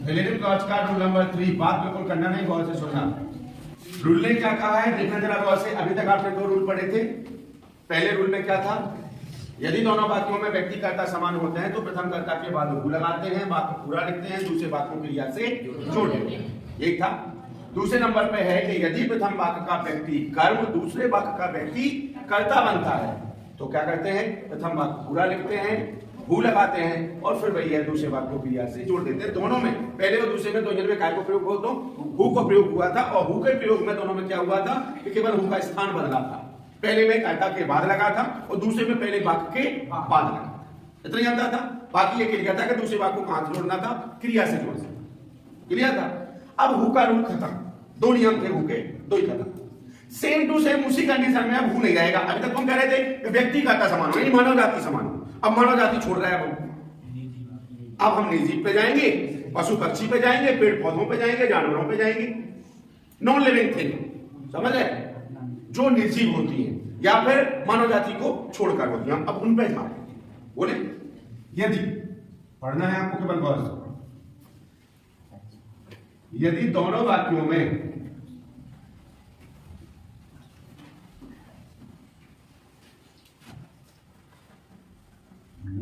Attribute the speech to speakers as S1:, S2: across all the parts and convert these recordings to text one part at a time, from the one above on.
S1: Relative clause का rule number 3, बात बिल्कुल करना नहीं, गौर से सुनना। रूल ने क्या कहा है देखना जरा गौर से। अभी तक आपने 2 रूल पढ़े थे। पहले रूल में क्या था, यदि दोनों वाक्यों में व्यक्ति कर्ता समान होते हैं तो प्रथम कर्ता के बाद हु लगाते हैं, वाक्य पूरा लिखते हैं, दूसरे वाक्य को क्रिया से जोड़ देते हैं, यही था। दूसरे नंबर पे है कि यदि प्रथम वाक्य का व्यक्ति कर्म दूसरे वाक्य का व्यक्ति कर्ता बनता है तो क्या करते हैं, प्रथम वाक्य पूरा लिखते हैं, हु लगाते हैं और फिर वही है दूसरे वाक्य को क्रिया से जोड़ देते हैं। दोनों में, पहले और दूसरे में दोनों में काय को प्रयोग हो, तो हु को प्रयोग हुआ था, और हु के प्रयोग में दोनों में क्या हुआ था कि केवल हु का स्थान बदला था। पहले में कर्ता के बाद लगा था और दूसरे में पहले वाक्य के बाद लगा था, इतना जानता था। बाकी ये क्लियर था कि दूसरे वाक्य को कहां से जोड़ना था, क्रिया से जोड़ सकता, क्लियर था। अब हु का रूल खत्म, 2 नियम थे हु के, 2 ही खत्म। सेम टू सेम उसी कंडीशन में अब हु नहीं रहेगा। अभी तक हम कह रहे थे कि व्यक्ति कर्ता समान हो, यानी मानव जाति समान हो। अब मानव जाति छोड़ रहा है, अब हम निर्जीव पे जाएंगे, पशु पक्षी पे जाएंगे, पेड़ पौधों पे जाएंगे, जानवरों पे जाएंगे, नॉन लिविंग थिंग, समझ रहे, जो निर्जीव होती है या फिर मानव जाति को छोड़कर होती है, हम अब उन पे जा रहे हैं। बोले यदि पढ़ना है आपको केवल गौर से, यदि दोनों वाक्यों में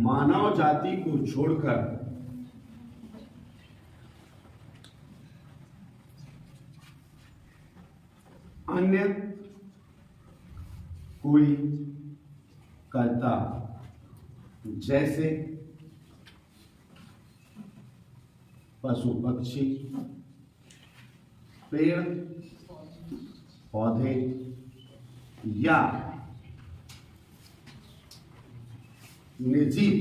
S1: मानव जाति को छोड़कर अन्य कोई कर्ता जैसे पशु पक्षी पेड़ पौधे या निर्जीव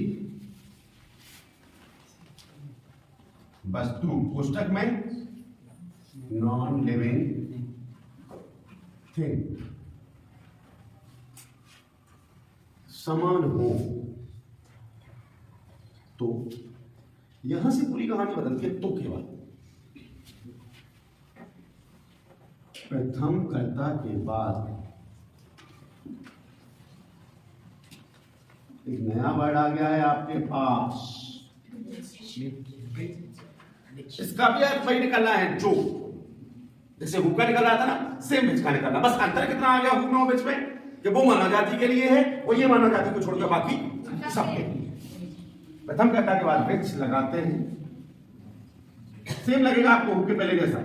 S1: वस्तु, पुस्तक में नॉन लिविंग थिंग समान हो, तो यहां से पूरी कहानी बदलती है। तो केवल प्रथम कर्ता के बाद एक नया वर्ड आ गया है आपके पास, इसका भी अर्थ वही निकलना है जो जैसे हु का निकल रहा था ना, सेम बीच का निकलना। बस अंतर कितना आ गया हु में बीच में कि वो मानव जाति के लिए है और ये मानव जाति को छोड़कर बाकी सबके लिए। प्रथम कर्ता के बाद वृक्ष लगाते हैं, सेम लगेगा आपको हु के पहले जैसा,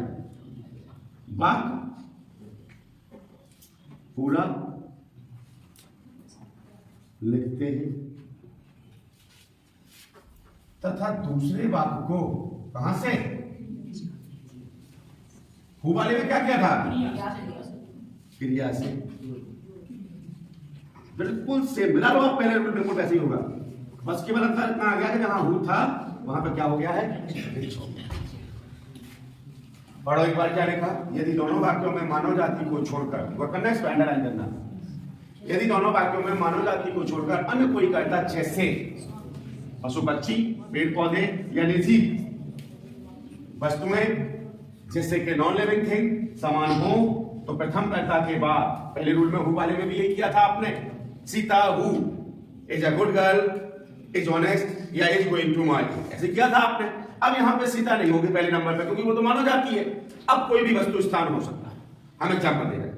S1: वाक्य पूरा लिखते हैं तथा दूसरे वाक्य को कहां से, हु वाले में क्या किया था, क्रिया से। बिल्कुल से मिला लो आप, पहले बिल्कुल वैसे ही होगा, बस केवल अंतर इतना आ गया कि जहां हु था वहां पर क्या हो गया है, पढ़ो एक बार क्या लिखा, यदि दोनों वाक्यों में मानव जाति को छोड़कर, वो करना है स्टैंडर्ड करना, यदि दोनों वाक्यों में मानव जाति को छोड़कर अन्य कोई कर्ता जैसे पशु पक्षी पेड़ पौधे या निर्जीव वस्तुएं जैसे कि नॉन लिविंग थिंग समान हो, तो प्रथम कर्ता के बाद, पहले रूल में हु वाले में भी यही किया था आपने, Sita who is a good girl, is honest या इज गोइंग टू मैरी, ऐसे किया था आपने। अब यहां पे सीता नहीं होगी पहले नंबर पे, क्योंकि वो तो मानव जाति है। अब कोई भी वस्तु स्थान हो सकता है, हम एग्जाम्पल दे रहे हैं।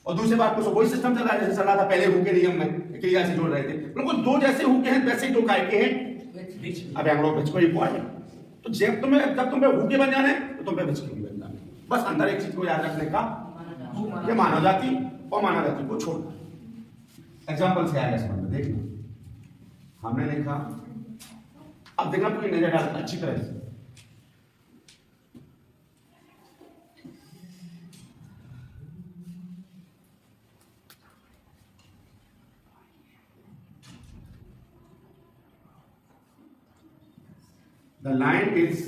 S1: और दूसरे बात को वही सिस्टम चल रहा है जैसे चल रहा था पहले हु के नियम में, क्रिया से जोड़ रहे थे। बिल्कुल 2 जैसे हु के हैं वैसे ही 2 काय के हैं। अब हम लोग बीच को इम्पोर्टेंट, तो जब तुम्हें हु के बन जाना है तो तुम्हें बीच के भी बन जाना है। बस अंदर एक चीज को याद रखने का, ये मानव जाति और मानव जाति को छोड़ना। एग्जाम्पल से आएगा समझ में, देखना हमने देखा, अब देखना पूरी नजर डाल अच्छी तरह से। The lion is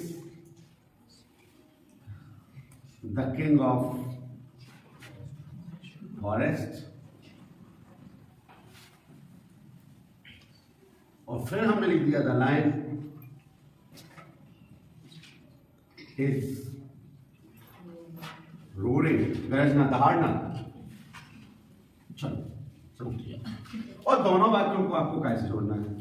S1: the king of forest, और फिर हमने लिख दिया the lion is roaring, गरजना दहाड़ना। चलो और दोनों वाक्यों को आपको कैसे जोड़ना है,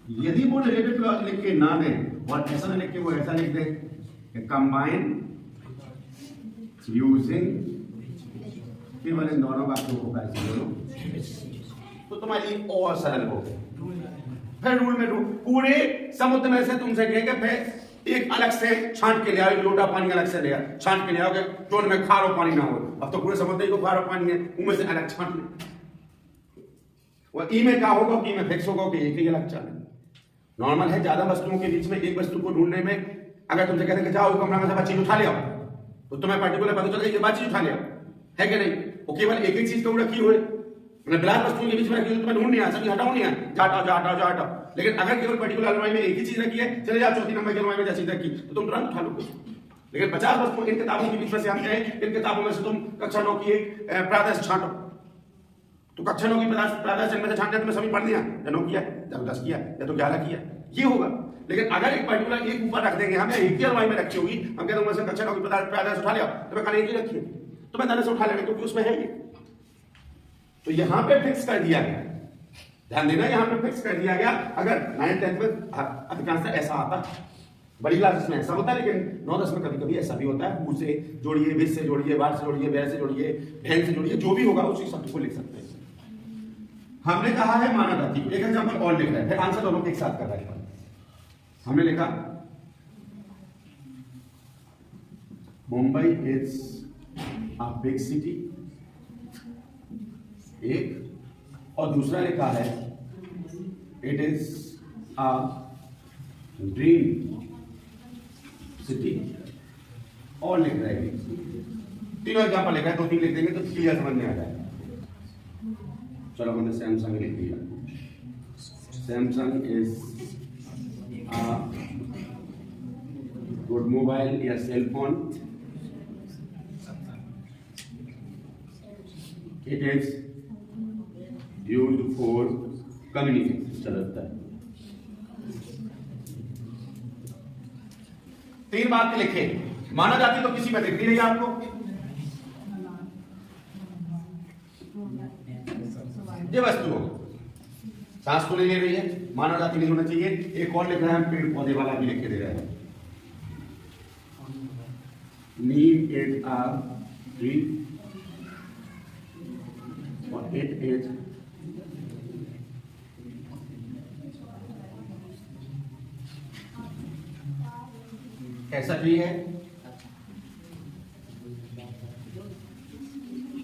S1: यदि वो नेगेटिव क्लॉज लिख के ना दे और ऐसा ना लिख के वो ऐसा लिख दे कंबाइन यूजिंग केवल इन दोनों वाक्यों को कैसे बोलो तो तुम्हारे लिए और सरल हो। फिर रूल में पूरे समुद्र में से तुमसे कहेंगे फिर एक अलग से छांट के ले आओ, लोटा पानी अलग से ले आओ, छांट के ले आओगे तो उनमें खारो पानी ना हो। अब तो पूरे समुद्र को खारो पानी है, उनमें से अलग छांट ले। वो ई में क्या होगा कि में फिक्स होगा कि एक ही अलग चले। नॉर्मल है ज्यादा वस्तुओं के बीच में एक वस्तु को ढूंढने में अगर तुमसे कहते हैं कि जाओ कमरा में से चीज उठा ले आओ तो तुम्हें पर्टिकुलर पता चलेगा ये बात चीज उठा ले आओ, है कि नहीं? वो केवल एक ही चीज को रखी हुई बिलात वस्तुओं के बीच में रखी हुई तुम्हें ढूंढ नहीं आ सभी हटाओ नहीं है हटाओ। लेकिन अगर केवल पर्टिकुलर अलमारी में एक ही चीज रखी है चले जाओ चौथी नंबर की अलमारी में जैसी रखी तो तुम तुरंत उठा लो। लेकिन 50 वस्तुओं इन किताबों के बीच में से हम कहें इन किताबों में से तुम कक्षा 9 की एक प्रातः छांटो तो कक्षा 9 की प्रातः में से छांटने तुम्हें सभी पढ़ दिया या 9 किया या 10 किया या तो 11 किया ये होगा। लेकिन अगर एक पर्टिकुलर एक ऊपर रख देंगे हमें एक ही अलमारी में रखी होगी हम कहते हैं कक्षा 9 की प्रातः उठा लिया तो मैं खाली एक ही रखी है तो मैं दाने से उठा लेंगे क्योंकि उसमें है ये। तो यहां पे फिक्स कर दिया गया, ध्यान देना यहां पे फिक्स कर दिया गया। अगर 9th 10th में अधिकांश ऐसा आता बड़ी क्लास में ऐसा होता है लेकिन 9-10 में कभी कभी ऐसा भी होता है ऊ से जोड़िए विद से जोड़िए बार से जोड़िए बैर से जोड़िए बहन से जोड़िए जो भी होगा उसी शब्द को लिख सकते हैं। हमने कहा है माना जाती एक एग्जांपल और लिख रहे हैं फिर आंसर दोनों के एक साथ कर रहे हैं। हमने लिखा Mumbai is a big city एक और दूसरा लिखा है it is a dream city और लिख रहे हैं तीनों एग्जाम्पल लिखा है 2-3 लिख देंगे तो क्लियर समझ में आ जाएगा। चलो हमने सैमसंग लिख दिया Samsung is a good mobile या cell phone it is used for communication चलता है। 3 बात लिखे माना जाती तो किसी में दिख नहीं रही आपको ये वस्तु हो सांस तो नहीं ले रही है माना जाती नहीं होना चाहिए। एक और लिख रहे हैं हम पेड़ पौधे वाला भी लिख के दे रहे हैं नीम इज अ ट्री और इट इज कैसा ट्री है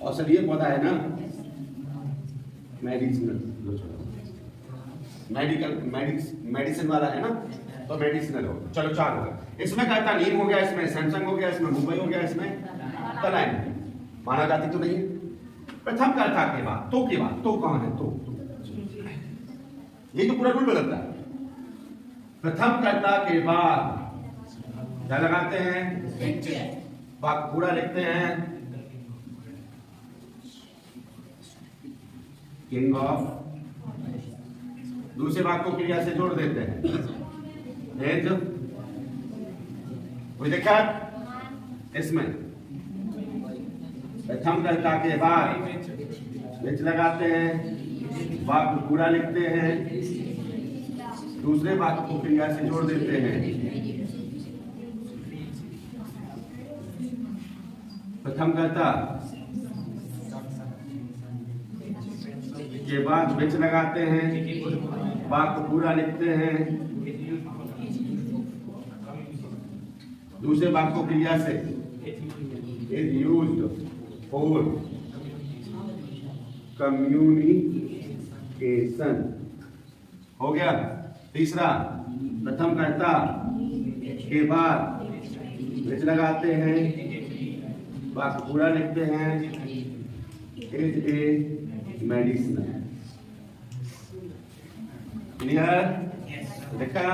S1: औषधीय पौधा है ना मेडिसिन वाला है ना तो मेडिसिनल हो। चलो 4 होगा इसमें कहता नीम हो गया इसमें सैमसंग हो गया इसमें मुंबई हो गया इसमें तलाइन माना जाती तो नहीं है। प्रथम कर्ता के बाद तो कौन है तो ये तो पूरा रूल बदलता है। प्रथम कर्ता के बाद क्या लगाते हैं वाक्य पूरा लिखते हैं किंग ऑफ दूसरे वाक्य को क्रिया से जोड़ देते हैं एज कोई देखा इसमें प्रथम कर्ता के बाद विच लगाते हैं वाक्य पूरा लिखते हैं दूसरे वाक्य को क्रिया से जोड़ देते हैं प्रथम कर्ता के बाद विच लगाते हैं वाक्य पूरा लिखते हैं दूसरे वाक्य को क्रिया से इज यूज्ड फॉर कम्युनिकेशन हो गया। तीसरा प्रथम कर्ता के बाद विच लगाते हैं वाक्य पूरा लिखते हैं इज ए मेडिसिन क्लियर देखा।